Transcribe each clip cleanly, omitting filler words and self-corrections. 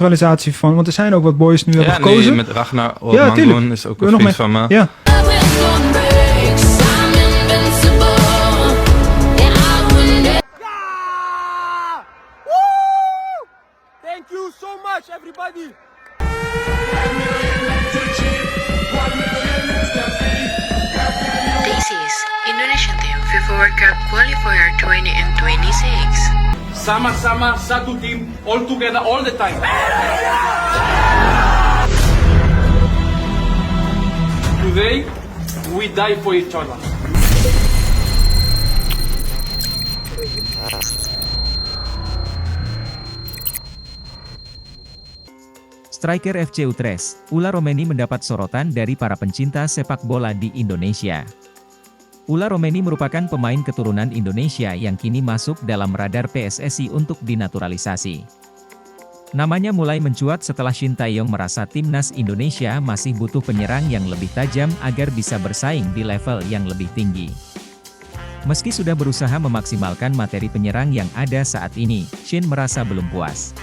naturalisatie van, want er zijn ook wat boys nu hebben Ja, gekozen. nee, met Ragnar Ja, Ormangon tuurlijk. is ook Kun je een nog vriend mee? van me. Ja. Thank you so much, everybody. This is Indonesian Team FIFA World Cup Qualifier 2026. Sama-sama satu tim, all together, all the time. Today, we die for each other. Striker FC Utrecht, Ula Romeni mendapat sorotan dari para pencinta sepak bola di Indonesia. Ula Romeni merupakan pemain keturunan Indonesia yang kini masuk dalam radar PSSI untuk dinaturalisasi. Namanya mulai mencuat setelah Shin Tae-yong merasa timnas Indonesia masih butuh penyerang yang lebih tajam agar bisa bersaing di level yang lebih tinggi. Meski sudah berusaha memaksimalkan materi penyerang yang ada saat ini, Shin merasa belum puas.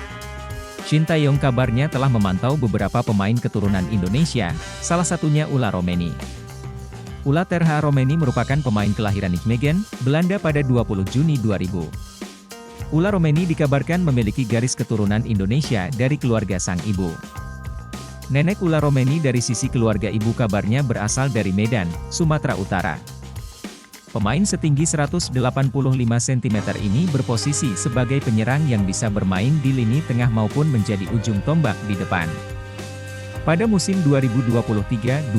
Shin Tae-yong kabarnya telah memantau beberapa pemain keturunan Indonesia, salah satunya Ula Romeni. Ula Terha Romeni merupakan pemain kelahiran Nijmegen, Belanda pada 20 Juni 2000. Ula Romeni dikabarkan memiliki garis keturunan Indonesia dari keluarga sang ibu. Nenek Ula Romeni dari sisi keluarga ibu kabarnya berasal dari Medan, Sumatera Utara. Pemain setinggi 185 cm ini berposisi sebagai penyerang yang bisa bermain di lini tengah maupun menjadi ujung tombak di depan. Pada musim 2023-2024,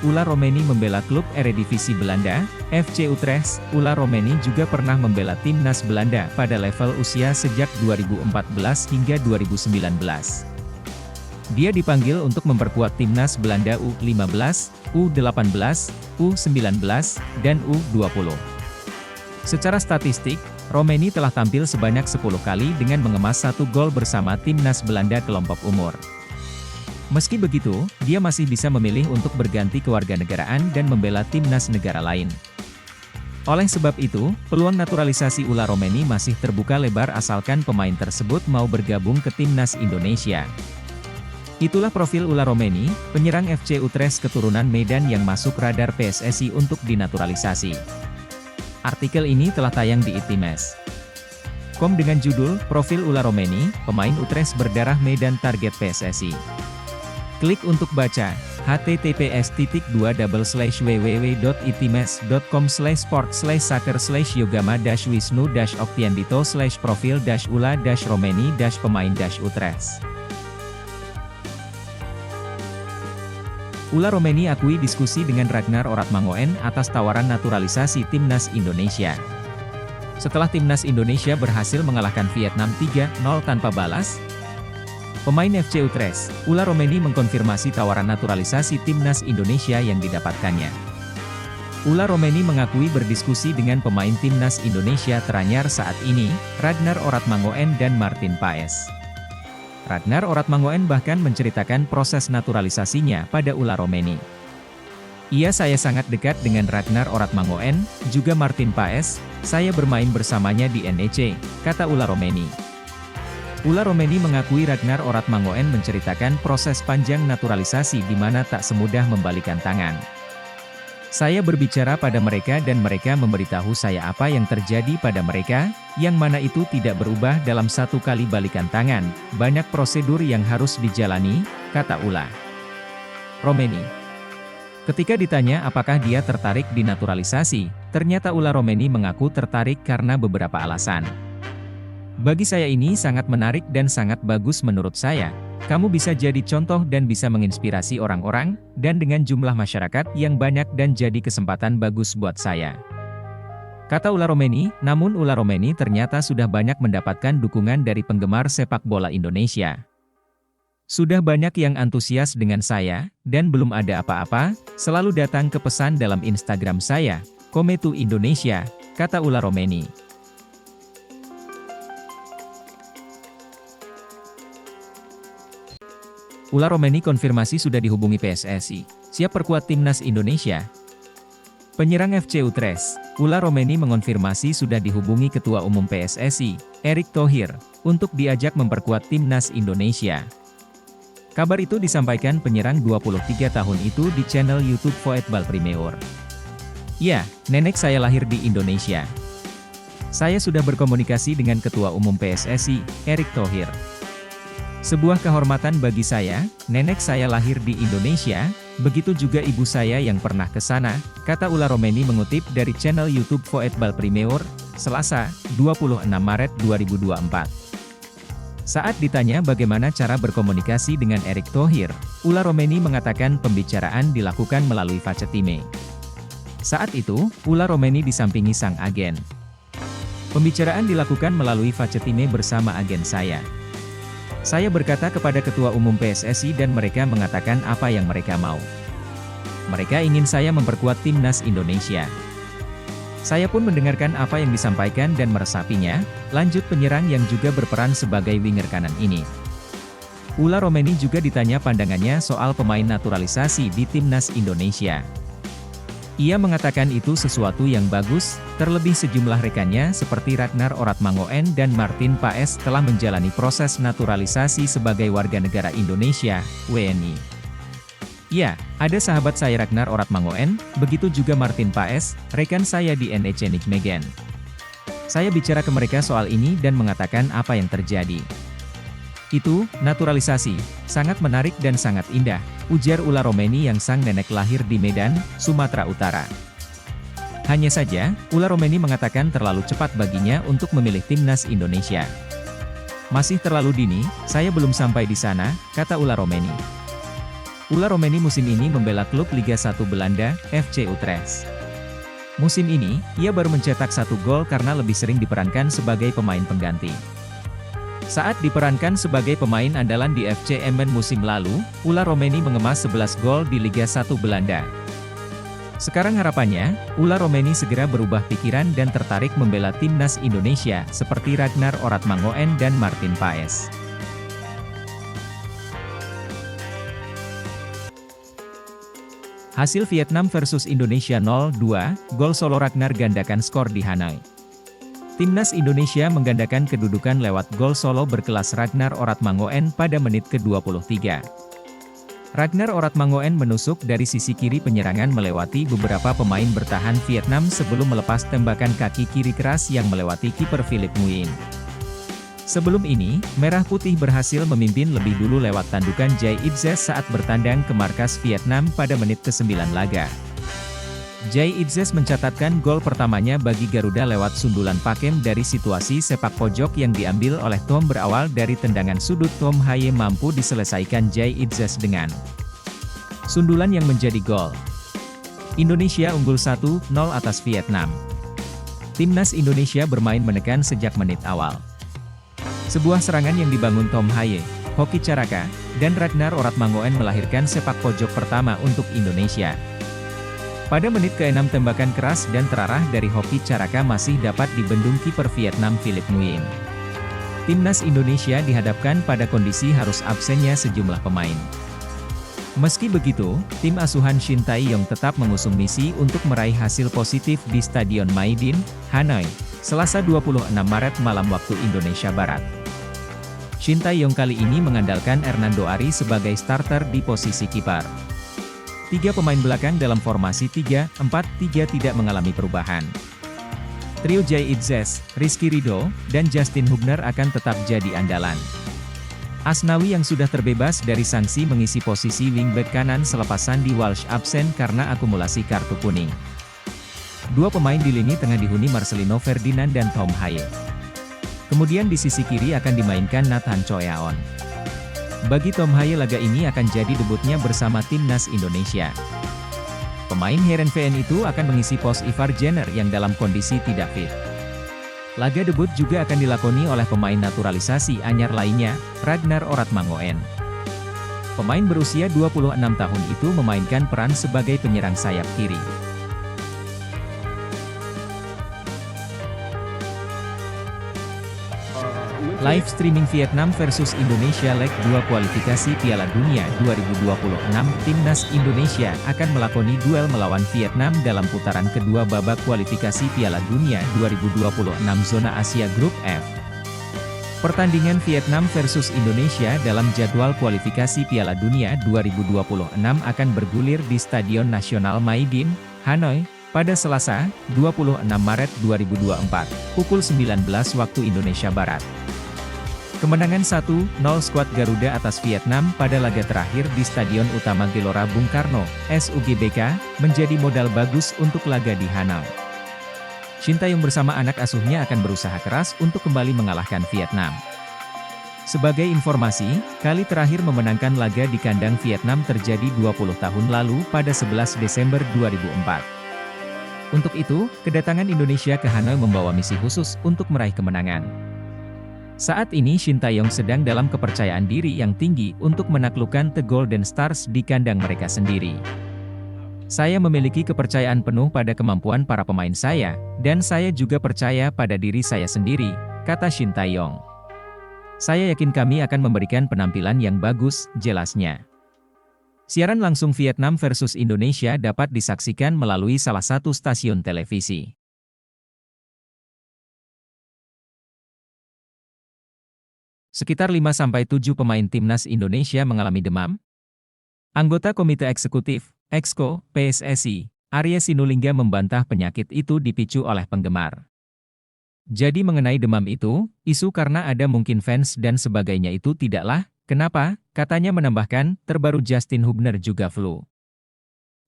Ula Romeni membela klub Eredivisie Belanda, FC Utrecht. Ula Romeni juga pernah membela timnas Belanda pada level usia sejak 2014 hingga 2019. Dia dipanggil untuk memperkuat timnas Belanda U15, U18, U19, dan U20. Secara statistik, Romeni telah tampil sebanyak 10 kali dengan mengemas 1 gol bersama timnas Belanda kelompok umur. Meski begitu, dia masih bisa memilih untuk berganti kewarganegaraan dan membela timnas negara lain. Oleh sebab itu, peluang naturalisasi Ula Romeni masih terbuka lebar asalkan pemain tersebut mau bergabung ke timnas Indonesia. Itulah profil Ula Romeni, penyerang FC Utrecht keturunan Medan yang masuk radar PSSI untuk dinaturalisasi. Artikel ini telah tayang di itimes.com dengan judul, Profil Ula Romeni, pemain Utrecht berdarah Medan target PSSI. Klik untuk baca, https://www.itimes.com/sport/soccer/yogamah-wisnu-optiandito/profil-ula-romeni-pemain-utrecht. Ula Romeni akui diskusi dengan Ragnar Oratmangoen atas tawaran naturalisasi timnas Indonesia. Setelah timnas Indonesia berhasil mengalahkan Vietnam 3-0 tanpa balas, pemain FC Utrecht, Ula Romeni mengkonfirmasi tawaran naturalisasi timnas Indonesia yang didapatkannya. Ula Romeni mengakui berdiskusi dengan pemain timnas Indonesia teranyar saat ini, Ragnar Oratmangoen dan Martin Paes. Ragnar Oratmangoen bahkan menceritakan proses naturalisasinya pada Ula Romeni. Saya sangat dekat dengan Ragnar Oratmangoen, juga Martin Paes, saya bermain bersamanya di NEC, kata Ula Romeni. Ula Romeni mengakui Ragnar Oratmangoen menceritakan proses panjang naturalisasi di mana tak semudah membalikan tangan. Saya berbicara pada mereka dan mereka memberitahu saya apa yang terjadi pada mereka, yang mana itu tidak berubah dalam satu kali balikan tangan, banyak prosedur yang harus dijalani, kata Ula Romeni. Ketika ditanya apakah dia tertarik dinaturalisasi, ternyata Ula Romeni mengaku tertarik karena beberapa alasan. Bagi saya ini sangat menarik dan sangat bagus menurut saya. Kamu bisa jadi contoh dan bisa menginspirasi orang-orang, dan dengan jumlah masyarakat yang banyak dan jadi kesempatan bagus buat saya. Kata Ula Romeni, namun Ula Romeni ternyata sudah banyak mendapatkan dukungan dari penggemar sepak bola Indonesia. Sudah banyak yang antusias dengan saya, dan belum ada apa-apa, selalu datang ke pesan dalam Instagram saya, Kometu Indonesia, kata Ula Romeni. Ula Romeni konfirmasi sudah dihubungi PSSI, siap perkuat timnas Indonesia. Penyerang FC Utrecht, Ula Romeni mengonfirmasi sudah dihubungi Ketua Umum PSSI, Erick Thohir, untuk diajak memperkuat timnas Indonesia. Kabar itu disampaikan penyerang 23 tahun itu di channel YouTube Voetbal Premier. Ya, nenek saya lahir di Indonesia. Saya sudah berkomunikasi dengan Ketua Umum PSSI, Erick Thohir. Sebuah kehormatan bagi saya, nenek saya lahir di Indonesia, begitu juga ibu saya yang pernah ke sana, kata Ula Romeni mengutip dari channel YouTube Voetbal Premier, Selasa, 26 Maret 2024. Saat ditanya bagaimana cara berkomunikasi dengan Erick Thohir, Ula Romeni mengatakan pembicaraan dilakukan melalui Facetime. Saat itu, Ula Romeni disampingi sang agen. Pembicaraan dilakukan melalui Facetime bersama agen saya. Saya berkata kepada Ketua Umum PSSI dan mereka mengatakan apa yang mereka mau. Mereka ingin saya memperkuat timnas Indonesia. Saya pun mendengarkan apa yang disampaikan dan meresapinya, lanjut penyerang yang juga berperan sebagai winger kanan ini. Ula Romeni juga ditanya pandangannya soal pemain naturalisasi di timnas Indonesia. Ia mengatakan itu sesuatu yang bagus, terlebih sejumlah rekannya seperti Ragnar Oratmangoen dan Martin Paes telah menjalani proses naturalisasi sebagai warga negara Indonesia, WNI. Ya, ada sahabat saya Ragnar Oratmangoen, begitu juga Martin Paes, rekan saya di NEC Nijmegen. Saya bicara ke mereka soal ini dan mengatakan apa yang terjadi. Itu, naturalisasi, sangat menarik dan sangat indah, ujar Ula Romeni yang sang nenek lahir di Medan, Sumatera Utara. Hanya saja, Ula Romeni mengatakan terlalu cepat baginya untuk memilih timnas Indonesia. Masih terlalu dini, saya belum sampai di sana, kata Ula Romeni. Ula Romeni musim ini membela klub Liga 1 Belanda, FC Utrecht. Musim ini, ia baru mencetak 1 gol karena lebih sering diperankan sebagai pemain pengganti. Saat diperankan sebagai pemain andalan di FC Emmen musim lalu, Ula Romeni mengemas 11 gol di Liga 1 Belanda. Sekarang harapannya, Ula Romeni segera berubah pikiran dan tertarik membela timnas Indonesia seperti Ragnar Oratmangoen dan Martin Paes. Hasil Vietnam versus Indonesia 0-2, gol solo Ragnar gandakan skor di Hanoi. Timnas Indonesia menggandakan kedudukan lewat gol solo berkelas Ragnar Oratmangoen pada menit ke-23. Ragnar Oratmangoen menusuk dari sisi kiri penyerangan melewati beberapa pemain bertahan Vietnam sebelum melepas tembakan kaki kiri keras yang melewati kiper Philip Nguyen. Sebelum ini, Merah Putih berhasil memimpin lebih dulu lewat tandukan Jay Itzes saat bertandang ke markas Vietnam pada menit ke-9 laga. Jay Itzes mencatatkan gol pertamanya bagi Garuda lewat sundulan Pakem dari situasi sepak pojok yang diambil oleh Tom berawal dari tendangan sudut Tom Haye mampu diselesaikan Jay Itzes dengan sundulan yang menjadi gol. Indonesia unggul 1-0 atas Vietnam. Timnas Indonesia bermain menekan sejak menit awal. Sebuah serangan yang dibangun Tom Haye, Hoki Caraka, dan Ragnar Oratmangoen melahirkan sepak pojok pertama untuk Indonesia. Pada menit ke-6 tembakan keras dan terarah dari Hoki Caraka masih dapat dibendung kiper Vietnam Philip Nguyen. Timnas Indonesia dihadapkan pada kondisi harus absennya sejumlah pemain. Meski begitu, tim asuhan Shin Tae-yong tetap mengusung misi untuk meraih hasil positif di Stadion Maidin, Hanoi, Selasa 26 Maret malam waktu Indonesia Barat. Shin Tae-yong kali ini mengandalkan Hernando Ari sebagai starter di posisi kiper. 3 pemain belakang dalam formasi 3-4-3 tidak mengalami perubahan. Trio Jay Itzes, Rizky Ridho, dan Justin Hubner akan tetap jadi andalan. Asnawi yang sudah terbebas dari sanksi mengisi posisi wingback kanan selepas Sandy Walsh absen karena akumulasi kartu kuning. 2 pemain di lini tengah dihuni Marcelino Ferdinand dan Tom Haye. Kemudian di sisi kiri akan dimainkan Nathan Choeaon. Bagi Tom Haye laga ini akan jadi debutnya bersama timnas Indonesia. Pemain Heerenveen itu akan mengisi pos Ivar Jenner yang dalam kondisi tidak fit. Laga debut juga akan dilakoni oleh pemain naturalisasi anyar lainnya, Ragnar Oratmangoen. Pemain berusia 26 tahun itu memainkan peran sebagai penyerang sayap kiri. Live streaming Vietnam versus Indonesia Leg 2 kualifikasi Piala Dunia 2026, Timnas Indonesia akan melakoni duel melawan Vietnam dalam putaran kedua babak kualifikasi Piala Dunia 2026 zona Asia Grup F. Pertandingan Vietnam versus Indonesia dalam jadwal kualifikasi Piala Dunia 2026 akan bergulir di Stadion Nasional Mai Dinh, Hanoi, pada Selasa, 26 Maret 2024, pukul 19 waktu Indonesia Barat. Kemenangan 1-0 skuad Garuda atas Vietnam pada laga terakhir di Stadion Utama Gelora Bung Karno, SUGBK, menjadi modal bagus untuk laga di Hanoi. Shin Tae-yong bersama anak asuhnya akan berusaha keras untuk kembali mengalahkan Vietnam. Sebagai informasi, kali terakhir memenangkan laga di kandang Vietnam terjadi 20 tahun lalu pada 11 Desember 2004. Untuk itu, kedatangan Indonesia ke Hanoi membawa misi khusus untuk meraih kemenangan. Saat ini Shin Tae-yong sedang dalam kepercayaan diri yang tinggi untuk menaklukkan The Golden Stars di kandang mereka sendiri. Saya memiliki kepercayaan penuh pada kemampuan para pemain saya, dan saya juga percaya pada diri saya sendiri, kata Shin Tae-yong. Saya yakin kami akan memberikan penampilan yang bagus, jelasnya. Siaran langsung Vietnam versus Indonesia dapat disaksikan melalui salah satu stasiun televisi. Sekitar 5-7 pemain Timnas Indonesia mengalami demam. Anggota Komite Eksekutif, EXCO, PSSI, Arya Sinulinga membantah penyakit itu dipicu oleh penggemar. Jadi mengenai demam itu, isu karena ada mungkin fans dan sebagainya itu tidaklah, kenapa, katanya menambahkan, terbaru Justin Hubner juga flu.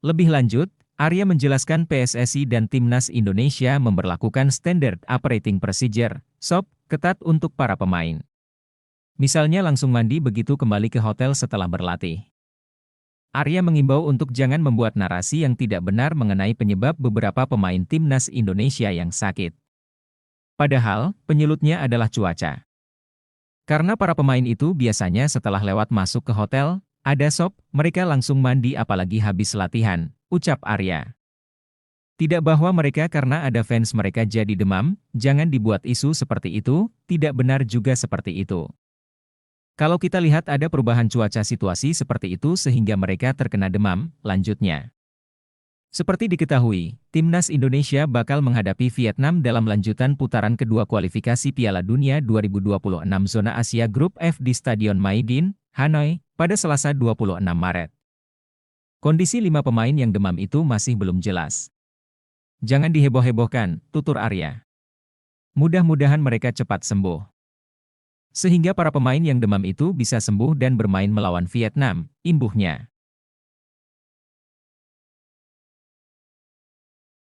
Lebih lanjut, Arya menjelaskan PSSI dan Timnas Indonesia memberlakukan Standard Operating Procedure, SOP, ketat untuk para pemain. Misalnya langsung mandi begitu kembali ke hotel setelah berlatih. Arya mengimbau untuk jangan membuat narasi yang tidak benar mengenai penyebab beberapa pemain Timnas Indonesia yang sakit. Padahal, penyulutnya adalah cuaca. Karena para pemain itu biasanya setelah lewat masuk ke hotel, ada SOP, mereka langsung mandi apalagi habis latihan, ucap Arya. Tidak bahwa mereka karena ada fans mereka jadi demam, jangan dibuat isu seperti itu, tidak benar juga seperti itu. Kalau kita lihat ada perubahan cuaca situasi seperti itu sehingga mereka terkena demam, lanjutnya. Seperti diketahui, Timnas Indonesia bakal menghadapi Vietnam dalam lanjutan putaran kedua kualifikasi Piala Dunia 2026 zona Asia Grup F di Stadion Mai Dinh, Hanoi, pada Selasa 26 Maret. Kondisi 5 pemain yang demam itu masih belum jelas. Jangan diheboh-hebohkan, tutur Arya. Mudah-mudahan mereka cepat sembuh. Sehingga para pemain yang demam itu bisa sembuh dan bermain melawan Vietnam, imbuhnya.